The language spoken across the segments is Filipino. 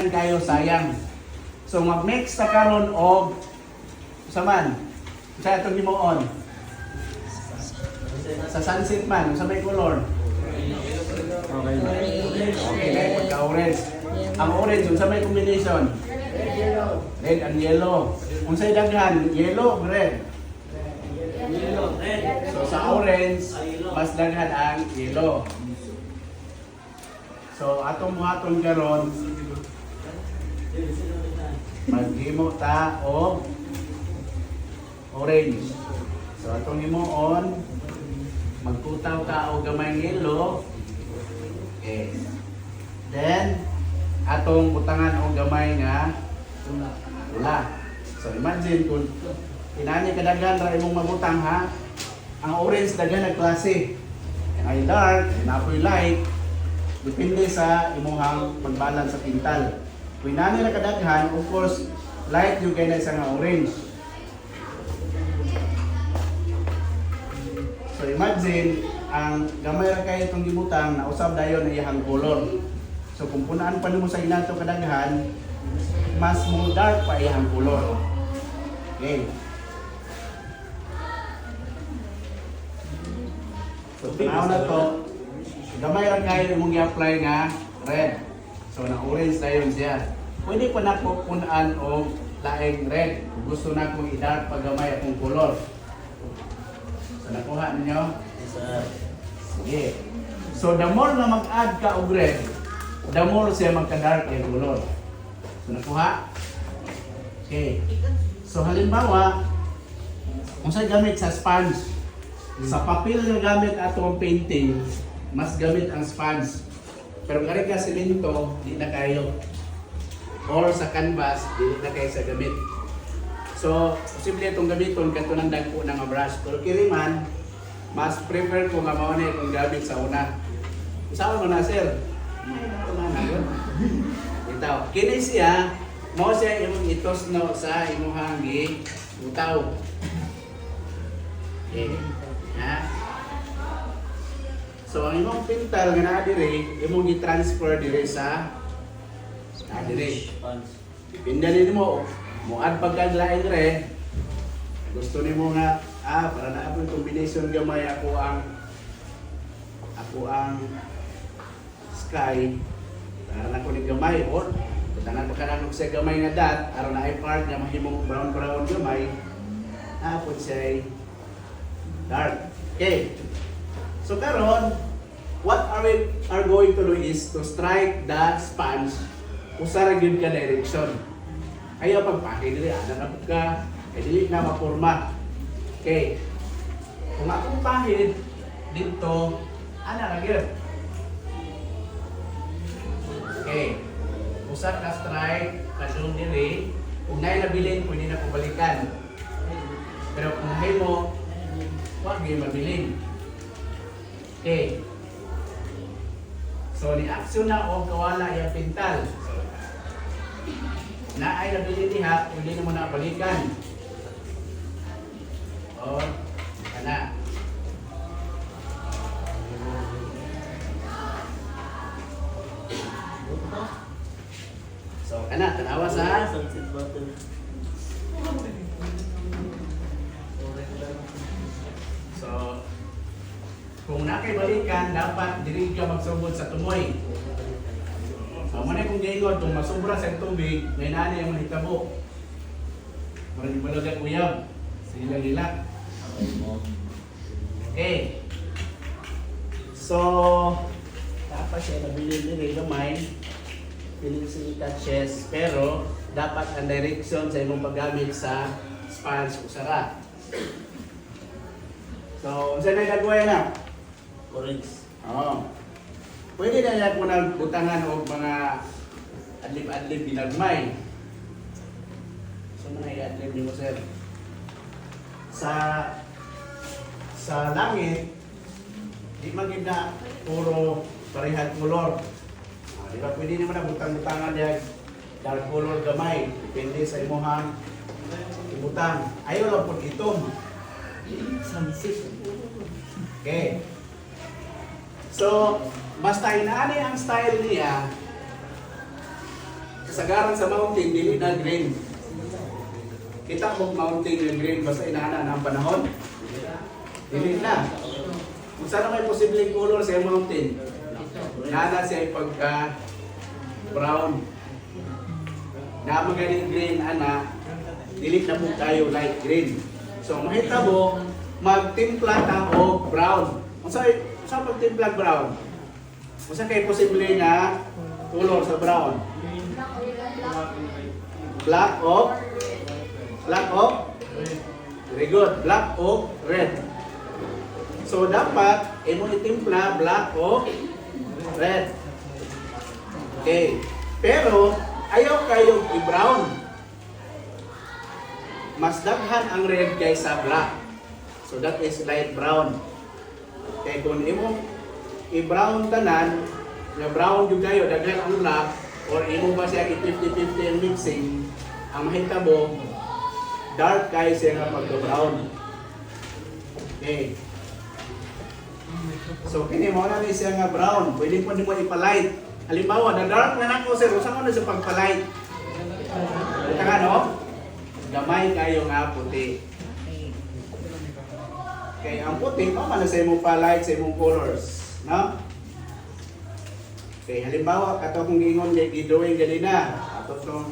kayo sayang. So mag-mix ta karon og saman. Sa atong himuon. Sa sunset man, sa may color. Okay. Okay, na pagka-orange. Ang orange sa may combination. Red and yellow. Unsay daghan? Yellow, red. So sa orange, mas daghan ang yellow. So atong buhaton karon maghimo ta og orange. So atong himuon magkutaw ka og gamay yellow. Okay. Then atong butangan og gamay nga pula. So imagine kung inani kadaghan ra imong mabutang ha. Ang orange daghan na klase. Ay dark, napoy light. Depende sa imong pagbalance sa pintal. Kung inani na kadaghan, of course, light yung kaya na isang orange. So imagine, ang gamay ra kayo itong gibutang na usab dayon na iyang color. So kung punaan pa nimo sa inato kadaghan, mas mo dark pa iyang color. Okay. So tanaw na to, gamay ra kayo imong i-apply nga red. So na orange dayon siya. Pwede pa na po punan og laing red. Gusto na kong i-dark pag gamay akong color. So nakuha ninyo? Yes, sir. Sige. So the more na mag-add ka og red, the more siya magka-dark yung color. So nakuha? Okay. So halimbawa, kung sa gamit sa sponge, sa papel na gamit atong painting, mas gamit ang sponge. Pero kung ka simento, di na kayo. Or sa canvas, di na kayo sa gamit. So, posible itong gamiton kanto ng dagko ng brush. Pero kiriman, mas prefer ko nga mauna itong gamit sa una. Usawa mo na, sir? Ito. Kini siya, mo siya yung itos no sa imuhang utaw. Okay. Ha? So ang imong pintal nga naa dire, imong gi-transfer dire sa dire. Depende nimo mo add pagkaglaing red. Gusto nimo nga para na apil combination gamay ako ang sky. Para na ko ni gamay or tanan pa kanang sa gamay nga dot aron na ay part nga mahimong brown gamay. Apod say dark. Okay. So karon, what we are going to do is to strike the sponge usa ra gyud ka direction. Ayaw pagpakay dili ana na ka, kay dili na maporma. Okay. Kung akong pahid dito, ana ra gyud. Okay. Usa ka strike kadung dili, kung nay nabilin pwede na ko balikan. Pero kung hay mo wag gyud mabilin. Okay. So, ni-action na o kawala yung pintal. So, na ay nabili diha, hindi na mo na balikan. O, kana. So, kana, tanawa sa sunset button. So, kung nakibalikan, dapat diri ka magsubod sa tumoy. Muna kung gayon, kung masubra sa tubig, may nani ang mahitabo. Para di balagat uyab. Silang-hilak. Okay. So, dapat siya nabili diri gamay. Piling sa touches, pero dapat ang direction sa imong paggamit sa sponge usara. So, saan na gagawin na? Orange. Oo. Pwede na yan kung nagbutangan o mga adlib-adlib ginagmay. So, mga i-adlib niyo mo, sir. Sa langit, di maging na puro parehang color. Di ba pwede naman na butang-butangan yan dark color gamay. Depende sa imuhang ibutang. Ayaw lang po itom. Sunset. Okay. So, basta inaani ang style niya, kasagaran sa mountain, dili na green. Kita mo mountain na green, basta inana na ang panahon. Dili na. Kung saan may posibleng color sa mountain, nana siya pagka brown. Na magaling green, ana, dili na po tayo light green. So, makita mo, magtimpla ta o brown. Kung saan pagtimpla brown? Kung saan kayo posible na color sa brown? Black o? Very good. Black o red. So, dapat, imo itimpla black o red. Okay. Pero, ayaw kayong i-brown. Mas daghan ang red kaysa black. So, that is light brown. Okay, kung imo i-brown tanan, na brown yung kayo, daghan ang black, or imo ba siya i-50-50 ang mixing, ang mahitabo, dark kayo siya nga pagka-brown. Okay. So, kini mo na siya nga brown. Pwede po mo ipalight. Halimbawa, na dark na nako sir, usa mo na sa pagpalight. Ito nga, no? Gamay kayo nga puti. Okay, ang puti, man sa imong palight, sa imong colors. No? Okay, halimbawa, kato kung gingon kay gidoing ganina, ato itong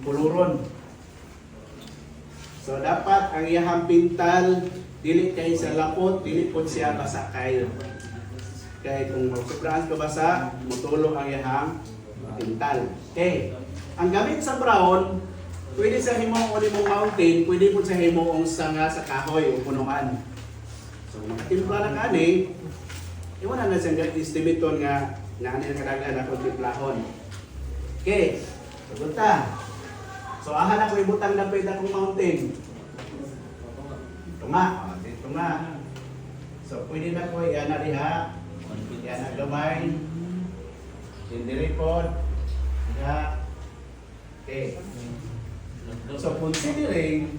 puluron. So, dapat ang iyahang pintal, dili kay sa lapot, dili po siya basa kayo. Kaya kung sobrang ka basa, mutulong ang iyahang pintal. Okay, ang gamit sa brown, pwede sa himong mong mountain, pwede po sa himong sanga sa kahoy o punuan. So, makatimpla na kani, iwan na siyang estimaton nga na kanil kadaghan na kung timplahon. Okay, sagunta. So, ahan ako ibutang na pwede akong mountain. Tunga. Tunga. So, pwede na ko yan na riha. Yan ang gamay. Sindiripod. Ya. Okay. So, considering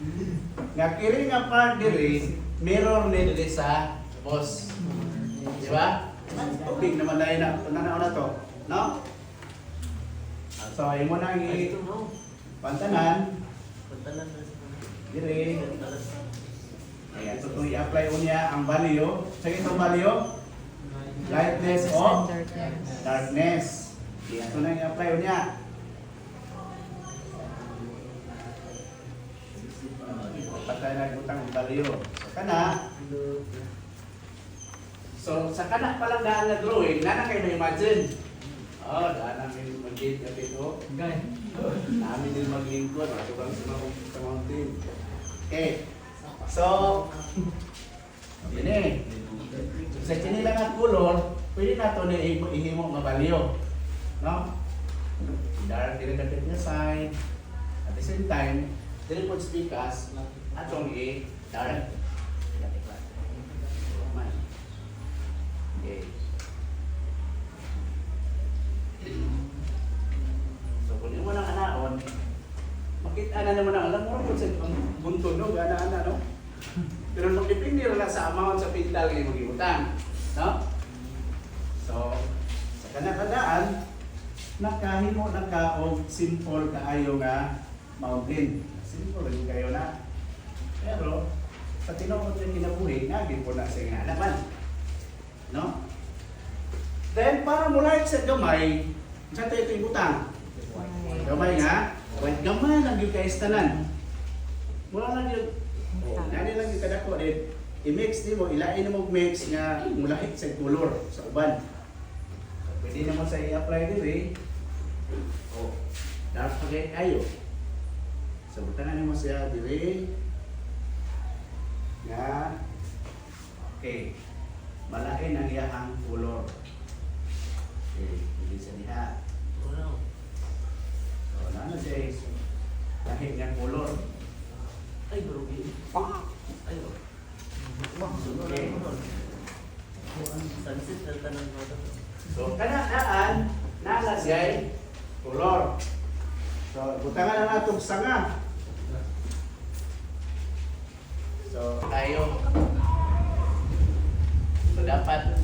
nga kiri nga part diri, mirror ni diri sa boss. Di ba? Tubig naman dahil na. Tunanaw na to. No? So, imo na pantanan. Diri. Ayan, so kung i-apply unya ang value, sa itong value, lightness o darkness. Ayan, ito na i-apply unya. Patay na utang ang value. So, kana. So, sa kana pa lang daan na drawing, na kayo na-imagine. Oh, daan namin mag-gate na dito. Namin din maglingkod. Ito bang sa mountain. Okay. So, ini. Sa kinilang at color, pwede na ito na ihimo mabalyo. No? Dark, dinagdagat niya side. At the same time, dili po speakers, atong i-dark. Okay. So, kung yung mga anaon, makita na naman ang alam mo kung sa buntun, no? Gana-ana, no? Pero nung depende rin sa amount sa pintal kayo mag-iutang. No? So, sa kanakadaan, nakahimo na ka o simple kaayo nga mountain. Simple rin kayo na. Pero, sa tinuod na kinabuhi, naging po na sa nga naman. No? Then, para mula sa gamay, sa ito yung utang. Gamay nga, gamay lang yung kaistanan. Mula lang yung, nani lang yung kadako din. I-mix din mo, ilain mo mix nga mulahit sa color, sa uban. Pwede naman sa i-apply din eh. Oh, dark pa kayo kayo. So, butangan mo siya dire. Nga, okay. Malain ang iyahang color. Okay, hindi sa diha. So, ano siya is lahit ng color. Ay, bro. Ay, bro. Okay. Sunset na tanong mo ito. So, kanaan, nala siya ay color. So, butangan na natong sanga. So, tayo. So, dapat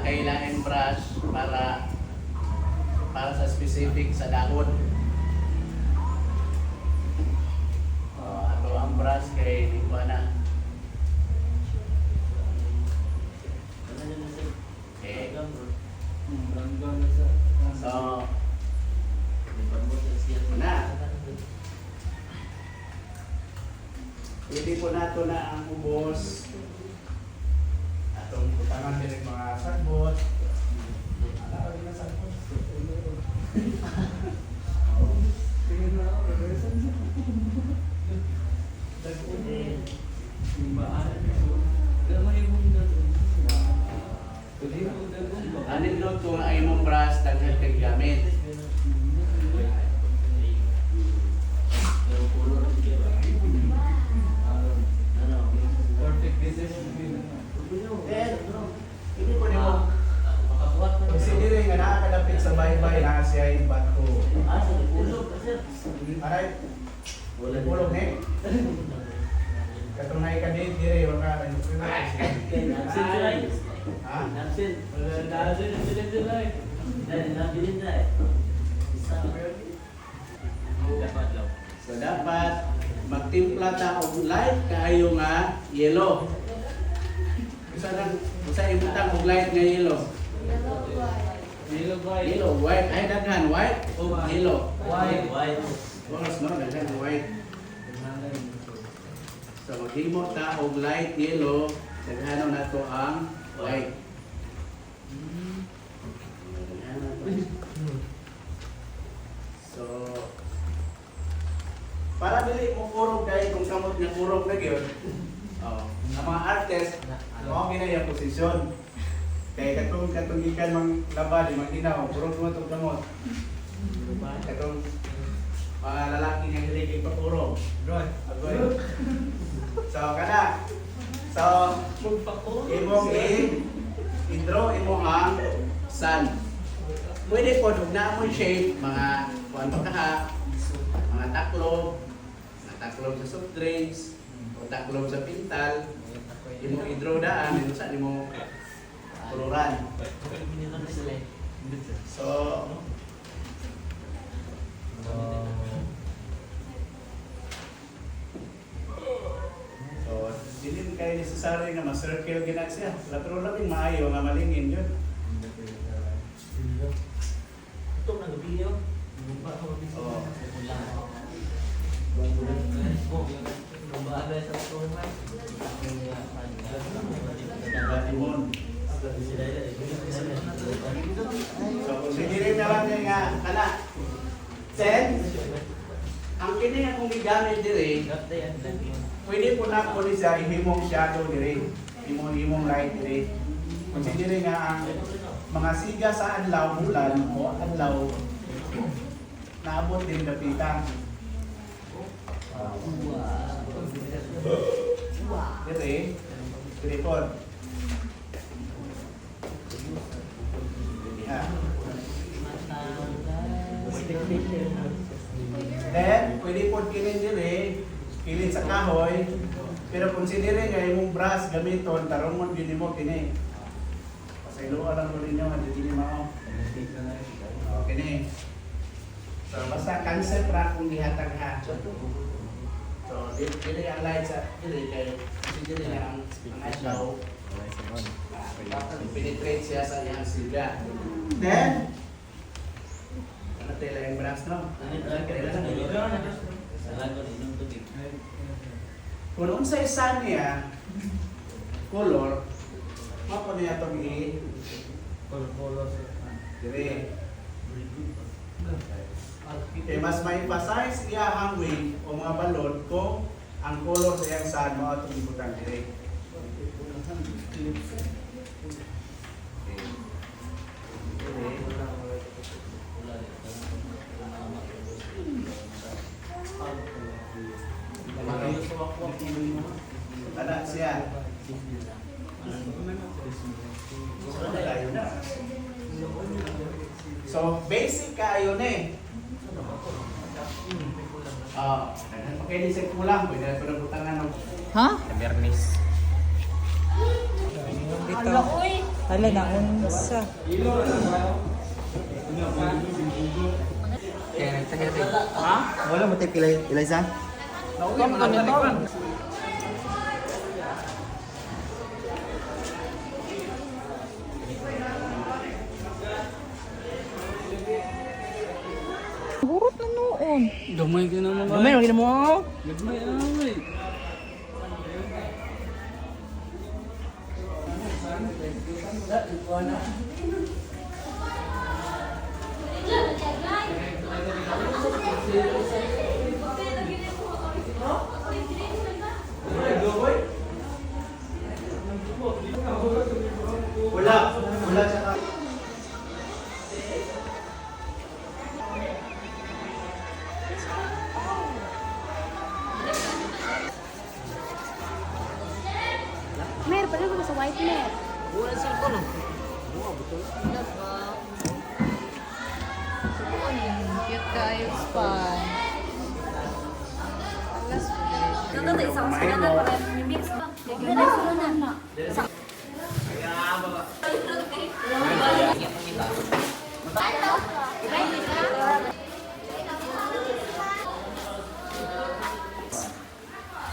kailangan brush para para sa specific sa dahon. Ato ang brush kay di ba na. Okay. So, pwede po nato na ang ubos. Atong butangan din mga sagbot. Alawin na sagbot. Anin no kung ay mong brush daghan kay gamit. Hindi po nimo considering nga nakakadapit sa baybay na siya yung bato. Aray, pulog ni. Katong naikadit dire yung ka. Ha? So dapat magtimpla ta og light kaayo nga yellow. Usa ibutang og light nga yellow. Yellow, white, ay daghan white o yellow. White. Oras no, daghan white. So maghimo ta og light yellow, daghanon nato ang white. So para dili mo kurog kay kung kamot nga kurog na gyud. Oh, ang mga artist, ano ginaya posisyon. Kaya katong ikan mang laba di mang ginaw, kurog mo tong kamot. Katong mga lalaki nga dili kay pakurog. Agoy. So kana. So imong i-draw imo ang sun. Pwede po na mo shape mga kuanto ka mga taklob sa soft drinks o taklob sa pintal. Imo i-draw daan, imo sa imo kuluran. So dili kay necessary nga ma-circle gina siya. Latro lang maayo nga malingin yun. Ito nang gabi yun. So considering na lang niya nga kana. Then ang kini nga kung gigamit diri, pwede po na ko siya ihimong shadow diri. Imong light diri. Considering nga ang mga siga sa adlaw bulan o adlaw naabot din dapitan. Diri po. Then, pwede po kilin diri, kilin sa kahoy, pero considering nga imong brush gamiton, tarungon din mo kini. Pasayloan lang mo ninyo, hindi din mao. Kini. So, basta concept ra kung gihatag ha. So, dili ang light sa dili kay dili na ang adlaw. Penetrate siya sa iyang siga. Then, ano tayo yung brush no? Kung unsay sun niya, color, mapo niya itong dire. Okay, mas ma-emphasize iyahang wave o mga balon kung ang color sa iyang sun mo itong ibutan dire. Tada siya. So, basic kayo na eh. Okay, di kulang. Pwede na ito na butangan ng... Ha? Bernis. Hala, hala na unsa. Kaya nagtahiri. Ha? Wala mo tayo pilay, Eliza? Nauwi mo na talipan. Burot na noon. Gamay ka naman. Gamay, magiging mo. Gamay, amay. Wala. Wala sa Mer, pala ko sa white mer. Wala sa ko no. Cute kayo, span. Alas, Ito to isang sunod para mix ba? Ganun sunod na.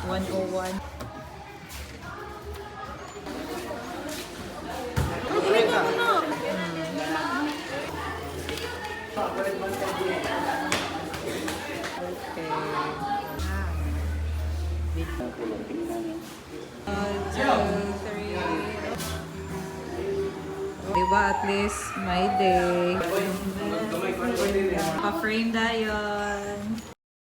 One oh one. Diba, at least may day. Pa-frame na yun.